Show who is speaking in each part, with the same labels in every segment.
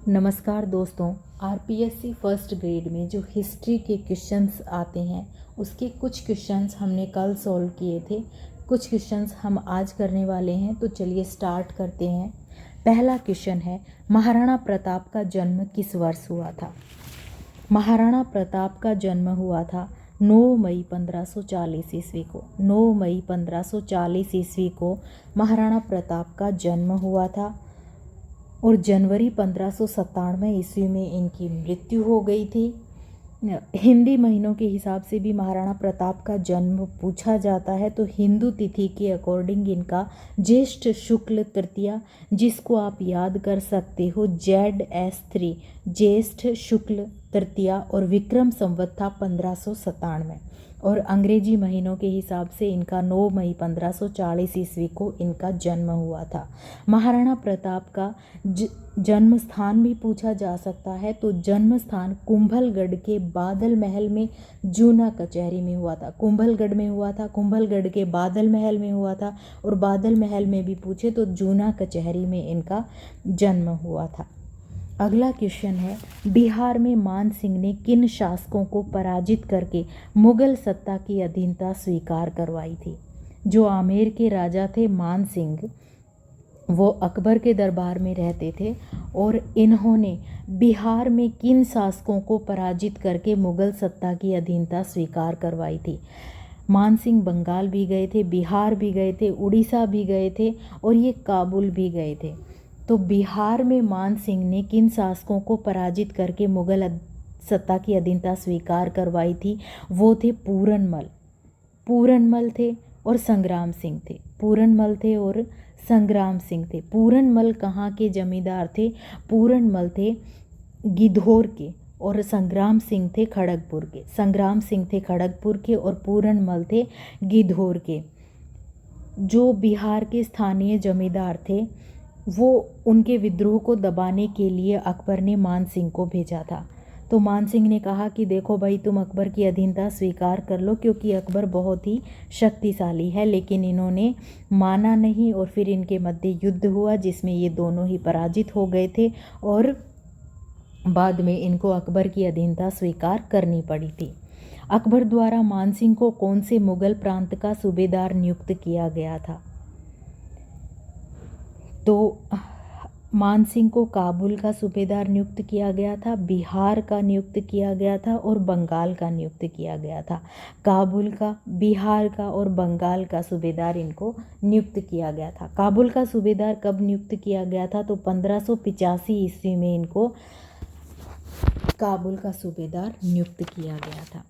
Speaker 1: नमस्कार दोस्तों। RPSC first grade में जो हिस्ट्री के क्वेश्चंस आते हैं उसके कुछ क्वेश्चंस हमने कल सॉल्व किए थे, कुछ क्वेश्चंस हम आज करने वाले हैं। तो चलिए स्टार्ट करते हैं। पहला क्वेश्चन है, महाराणा प्रताप का जन्म किस वर्ष हुआ था? महाराणा प्रताप का जन्म हुआ था 9 मई 1540 ईस्वी को। 9 मई 1540 ईस्वी को महाराणा प्रताप का जन्म हुआ था और जनवरी 1597 ईस्वी में इनकी मृत्यु हो गई थी। हिंदी महीनों के हिसाब से भी महाराणा प्रताप का जन्म पूछा जाता है, तो हिंदू तिथि के अकॉर्डिंग इनका ज्येष्ठ शुक्ल तृतीया, जिसको आप याद कर सकते हो ZS3, ज्येष्ठ शुक्ल तृतीया, और विक्रम संवत था 1597, और अंग्रेजी महीनों के हिसाब से इनका 9 मई 1540 ईस्वी को इनका जन्म हुआ था। महाराणा प्रताप का जन्म स्थान भी पूछा जा सकता है, तो जन्म स्थान कुंभलगढ़ के बादल महल में जूना कचहरी में हुआ था। कुंभलगढ़ में हुआ था, कुंभलगढ़ के बादल महल में हुआ था, और बादल महल में भी पूछे तो जूना कचहरी में इनका जन्म हुआ था। अगला क्वेश्चन है, बिहार में मान सिंह ने किन शासकों को पराजित करके मुगल सत्ता की अधीनता स्वीकार करवाई थी? जो आमेर के राजा थे मान सिंह, वो अकबर के दरबार में रहते थे, और इन्होंने बिहार में किन शासकों को पराजित करके मुगल सत्ता की अधीनता स्वीकार करवाई थी? मान सिंह बंगाल भी गए थे, बिहार भी गए थे, उड़ीसा भी गए थे, और ये काबुल भी गए थे। तो बिहार में मान सिंह ने किन शासकों को पराजित करके मुगल सत्ता की अधीनता स्वीकार करवाई थी? वो थे पूरनमल थे और संग्राम सिंह थे। पूरनमल थे और संग्राम सिंह थे। पूरनमल कहाँ के जमींदार थे? पूरनमल थे गिद्धौर के, और संग्राम सिंह थे खड़गपुर के। संग्राम सिंह थे खड़गपुर के और पूरनमल थे गिद्धौर के। जो बिहार के स्थानीय जमींदार थे, वो उनके विद्रोह को दबाने के लिए अकबर ने मान सिंह को भेजा था। तो मान सिंह ने कहा कि देखो भाई, तुम अकबर की अधीनता स्वीकार कर लो, क्योंकि अकबर बहुत ही शक्तिशाली है। लेकिन इन्होंने माना नहीं, और फिर इनके मध्य युद्ध हुआ, जिसमें ये दोनों ही पराजित हो गए थे, और बाद में इनको अकबर की अधीनता स्वीकार करनी पड़ी थी। अकबर द्वारा मान सिंह को कौन से मुगल प्रांत का सूबेदार नियुक्त किया गया था? तो मान सिंह को काबुल का सूबेदार नियुक्त किया गया था, बिहार का नियुक्त किया गया था, और बंगाल का नियुक्त किया गया था। काबुल का, बिहार का और बंगाल का सूबेदार इनको नियुक्त किया गया था। काबुल का सूबेदार कब नियुक्त किया गया था? तो 1585 ईस्वी में इनको काबुल का सूबेदार नियुक्त किया गया था।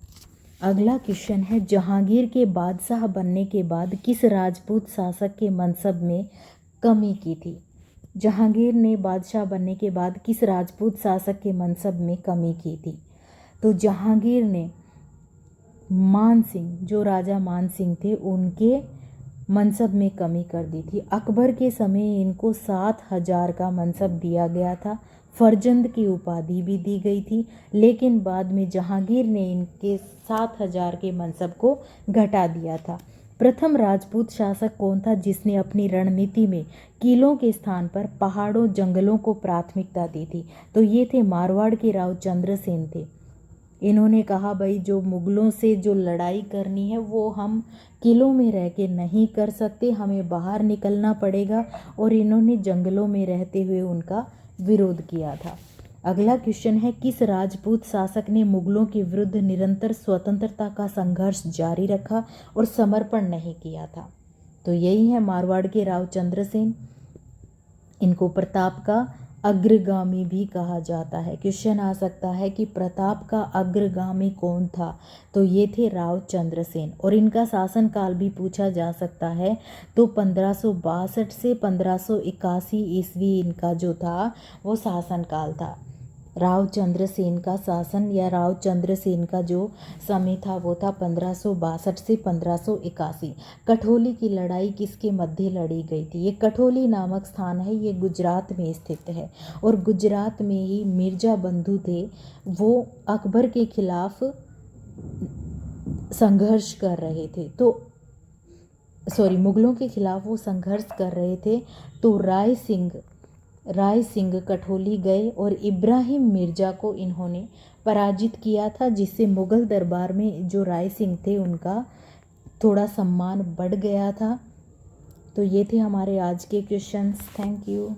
Speaker 1: अगला क्वेश्चन है, जहांगीर के बादशाह बनने के बाद किस राजपूत शासक के मनसब में कमी की थी? जहांगीर ने बादशाह बनने के बाद किस राजपूत शासक के मनसब में कमी की थी? तो जहांगीर ने मान सिंह, जो राजा मान सिंह थे, उनके मनसब में कमी कर दी थी। अकबर के समय इनको 7000 का मनसब दिया गया था, फरजंद की उपाधि भी दी गई थी, लेकिन बाद में जहांगीर ने इनके 7000 के मनसब को घटा दिया था। प्रथम राजपूत शासक कौन था जिसने अपनी रणनीति में किलों के स्थान पर पहाड़ों जंगलों को प्राथमिकता दी थी? तो ये थे मारवाड़ के राव चंद्रसेन थे। इन्होंने कहा भाई, जो मुगलों से जो लड़ाई करनी है वो हम किलों में रह के नहीं कर सकते, हमें बाहर निकलना पड़ेगा, और इन्होंने जंगलों में रहते हुए उनका विरोध किया था। अगला क्वेश्चन है, किस राजपूत शासक ने मुगलों के विरुद्ध निरंतर स्वतंत्रता का संघर्ष जारी रखा और समर्पण नहीं किया था? तो यही है मारवाड़ के राव चंद्रसेन। इनको प्रताप का अग्रगामी भी कहा जाता है। क्वेश्चन आ सकता है कि प्रताप का अग्रगामी कौन था? तो ये थे राव चंद्रसेन, और इनका शासनकाल भी पूछा जा सकता है। तो 1562 से 1581 ईस्वी इनका जो था वो शासनकाल था। राव चंद्रसेन का शासन या राव चंद्रसेन का जो समय था वो था 1562 से 1581। कठोली की लड़ाई किसके मध्य लड़ी गई थी? ये कठोली नामक स्थान है, ये गुजरात में स्थित है, और गुजरात में ही मिर्जा बंधु थे, वो अकबर के खिलाफ संघर्ष कर रहे थे। तो मुगलों के खिलाफ वो संघर्ष कर रहे थे। तो राय सिंह राय सिंह कठोली गए और इब्राहिम मिर्ज़ा को इन्होंने पराजित किया था, जिससे मुग़ल दरबार में जो राय सिंह थे उनका थोड़ा सम्मान बढ़ गया था। तो ये थे हमारे आज के क्वेश्चंस। Thank you.